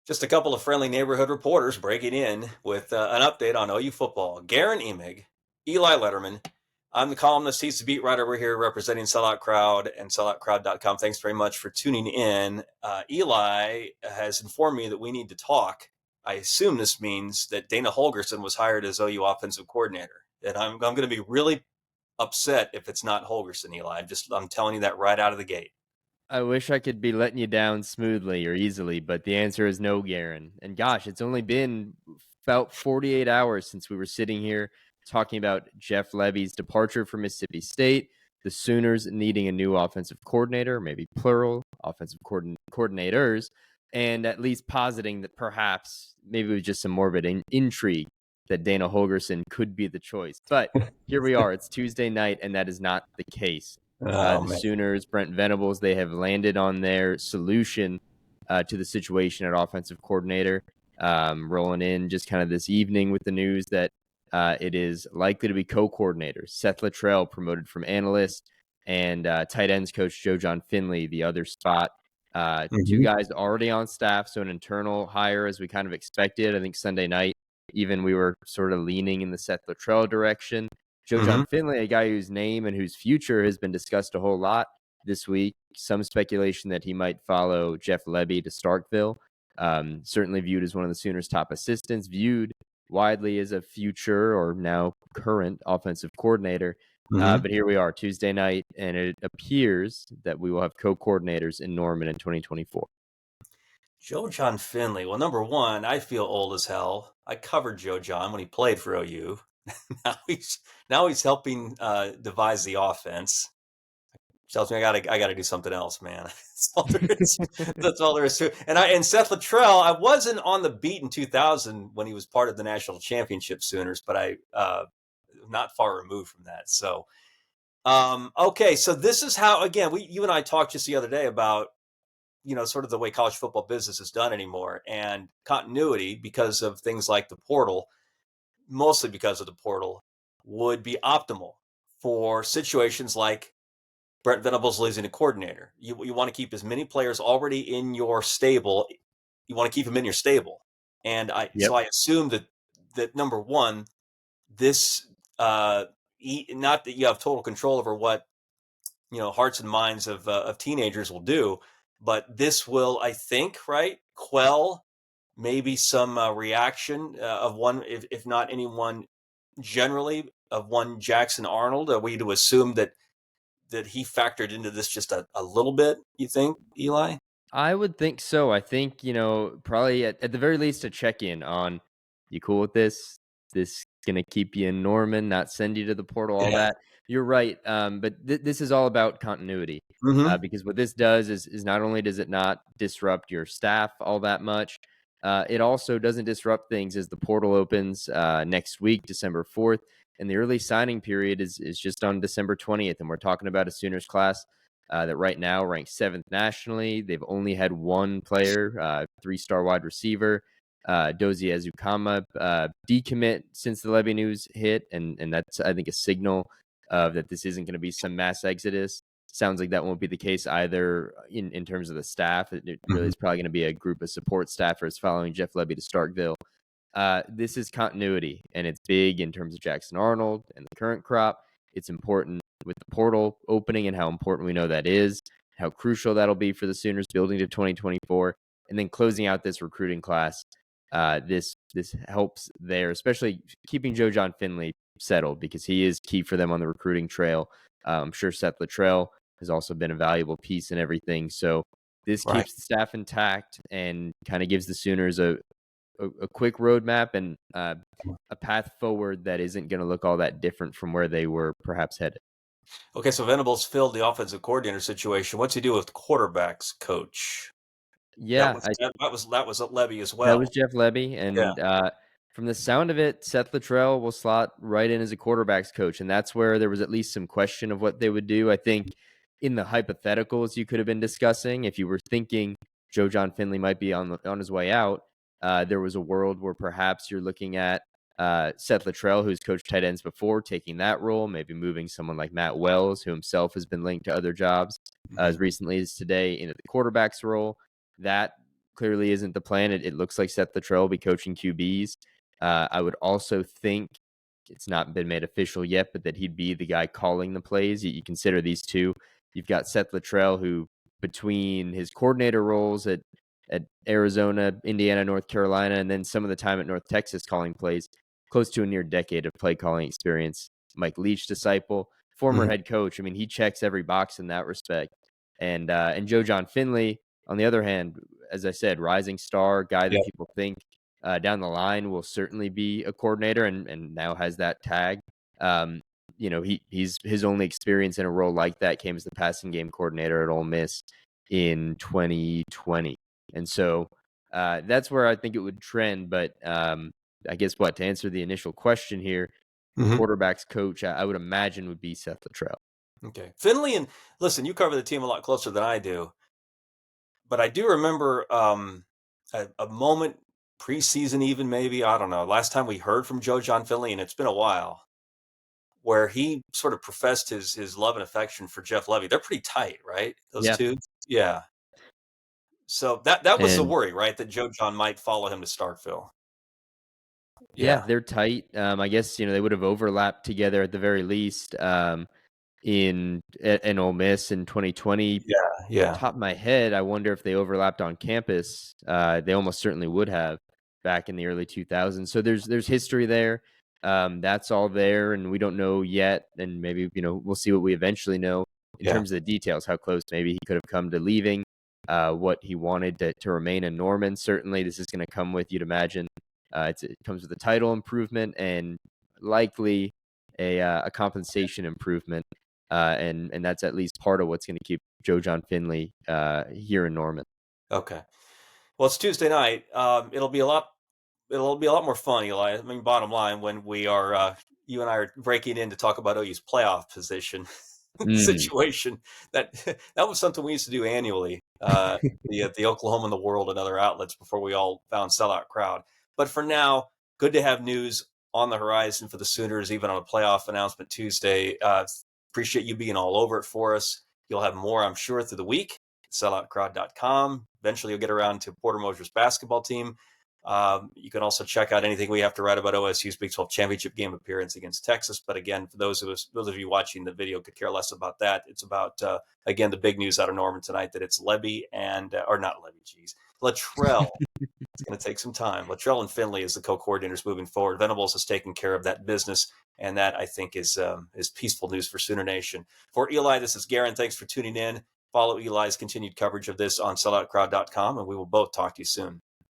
Just a couple of friendly neighborhood reporters breaking in with an update on OU football. Guerin Emig, Eli Letterman. I'm the columnist. He's the beat writer. We're here representing Sellout Crowd and selloutcrowd.com. Thanks very much for tuning in. Eli has informed me that we need to talk. I assume this means that Dana Holgorsen was hired as OU offensive coordinator. And I'm going to be really upset if it's not Holgorsen, Eli. I'm telling you that right out of the gate. I wish I could be letting you down smoothly or easily, but the answer is no, Guerin. And gosh, it's only been about 48 hours since we were sitting here talking about Jeff Lebby's departure from Mississippi State, the Sooners needing a new offensive coordinator, maybe plural offensive coordinators, and at least positing that perhaps maybe it was just some morbid intrigue that Dana Holgorsen could be the choice. But here we are. It's Tuesday night, and that is not the case. The Sooners, Brent Venables, they have landed on their solution to the situation at offensive coordinator, rolling in just kind of this evening with the news that it is likely to be co-coordinators. Seth Littrell promoted from analyst, and tight ends coach Joe Jon Finley, the other spot. Two guys already on staff, so an internal hire as we kind of expected. I think Sunday night, even we were sort of leaning in the Seth Littrell direction. Joe Jon Finley, a guy whose name and whose future has been discussed a whole lot this week. Some speculation that he might follow Jeff Lebby to Starkville. Certainly viewed as one of the Sooners' top assistants, viewed widely as a future or now current offensive coordinator. But here we are, Tuesday night, and it appears that we will have co-coordinators in Norman in 2024. Joe Jon Finley. Well, number one, I feel old as hell. I covered Joe Jon when he played for OU. now he's helping devise the offense. Tells me I gotta do something else, man. That's all there is. That's all there is to it. And Seth Littrell, I wasn't on the beat in 2000 when he was part of the national championship Sooners, but I not far removed from that. So okay, so this is how, again, you and I talked just the other day about sort of the way college football business is done anymore, and continuity because of things like the portal, mostly because of the portal, would be optimal for situations like Brent Venables losing a coordinator. You want to keep as many players already in your stable. You want to keep them in your stable. And so I assume that number one, this, not that you have total control over what, hearts and minds of teenagers will do, but this will, I think, right, quell maybe some reaction of one, if not anyone generally, of one Jackson Arnold. Are we to assume that he factored into this just a little bit, you think, Eli? I would think so. I think, probably at the very least a check-in on, you cool with this? This going to keep you in Norman, not send you to the portal, all that. You're right. But this is all about continuity because what this does is not only does it not disrupt your staff all that much, it also doesn't disrupt things as the portal opens next week, December 4th. And the early signing period is just on December 20th. And we're talking about a Sooners class that right now ranks 7th nationally. They've only had one player, 3-star wide receiver, Dozie Azukama, decommit since the Lebby news hit. And that's, I think, a signal that this isn't going to be some mass exodus. Sounds like that won't be the case either in terms of the staff. It really is probably going to be a group of support staffers following Jeff Lebby to Starkville. This is continuity, and it's big in terms of Jackson Arnold and the current crop. It's important with the portal opening and how important we know that is, how crucial that'll be for the Sooners building to 2024, and then closing out this recruiting class. This helps there, especially keeping Joe Jon Finley settled because he is key for them on the recruiting trail. I'm sure Seth Littrell has also been a valuable piece in everything. So this keeps the staff intact and kind of gives the Sooners a quick roadmap and a path forward that isn't going to look all that different from where they were perhaps headed. Okay, so Venables filled the offensive coordinator situation. What's he do with quarterbacks coach? Yeah, that was Lebby as well. That was Jeff Lebby, and from the sound of it, Seth Littrell will slot right in as a quarterbacks coach, and that's where there was at least some question of what they would do. I think in the hypotheticals you could have been discussing, if you were thinking Joe Jon Finley might be on his way out, there was a world where perhaps you're looking at Seth Littrell, who's coached tight ends before, taking that role, maybe moving someone like Matt Wells, who himself has been linked to other jobs as recently as today, into the quarterback's role. That clearly isn't the plan. It looks like Seth Littrell will be coaching QBs. I would also think it's not been made official yet, but that he'd be the guy calling the plays. You consider these two. You've got Seth Littrell, who between his coordinator roles at Arizona, Indiana, North Carolina, and then some of the time at North Texas calling plays, close to a near decade of play calling experience. Mike Leach disciple, former Mhm. head coach. I mean, he checks every box in that respect. And Joe Jon Finley, on the other hand, as I said, rising star, guy that Yep. people think down the line will certainly be a coordinator, and now has that tag. Um, he's his only experience in a role like that came as the passing game coordinator at Ole Miss in 2020, and so that's where I think it would trend. But I guess to answer the initial question here, the Mhm. quarterback's coach, I would imagine, would be Seth Littrell. Okay. Finley, and listen, you cover the team a lot closer than I do, but I do remember a moment preseason, even maybe, I don't know, last time we heard from Joe Jon Finley, and it's been a while, where he sort of professed his love and affection for Jeff Lebby. They're pretty tight, right? Those Yeah, two? Yeah. So that was the and worry, right? That Joe Jon might follow him to Starkville. yeah, Yeah. they're tight. I guess they would have overlapped together at the very least in Ole Miss in 2020. Yeah. Yeah. Top of my head, I wonder if they overlapped on campus. They almost certainly would have back in the early 2000s. So there's history there. That's all there, and we don't know yet. And maybe we'll see what we eventually know in Yeah. terms of the details. How close maybe he could have come to leaving. What he wanted to remain in Norman. Certainly, this is going to come with, you'd imagine. It comes with a title improvement and likely a compensation improvement. And that's at least part of what's going to keep Joe Jon Finley here in Norman. Okay. Well, it's Tuesday night. It'll be a lot more fun, Eli. I mean, bottom line, when we are you and I are breaking in to talk about OU's playoff position Mm. situation. That that was something we used to do annually. The Oklahoma and the World and other outlets before we all found sellout crowd. But for now, good to have news on the horizon for the Sooners, even on a playoff announcement Tuesday. Appreciate you being all over it for us. You'll have more, I'm sure, through the week. Selloutcrowd.com. Eventually, you'll get around to Porter Moser's basketball team. You can also check out anything we have to write about OSU's Big 12 championship game appearance against Texas. But again, for those of you watching the video could care less about that. It's about again the big news out of Norman tonight that it's Lebby and or not Lebby, geez, Littrell. It's going to take some time. Littrell and Finley as the co-coordinators moving forward. Venables has taken care of that business, and that I think is peaceful news for Sooner Nation. For Eli, this is Guerin. Thanks for tuning in. Follow Eli's continued coverage of this on selloutcrowd.com, and we will both talk to you soon.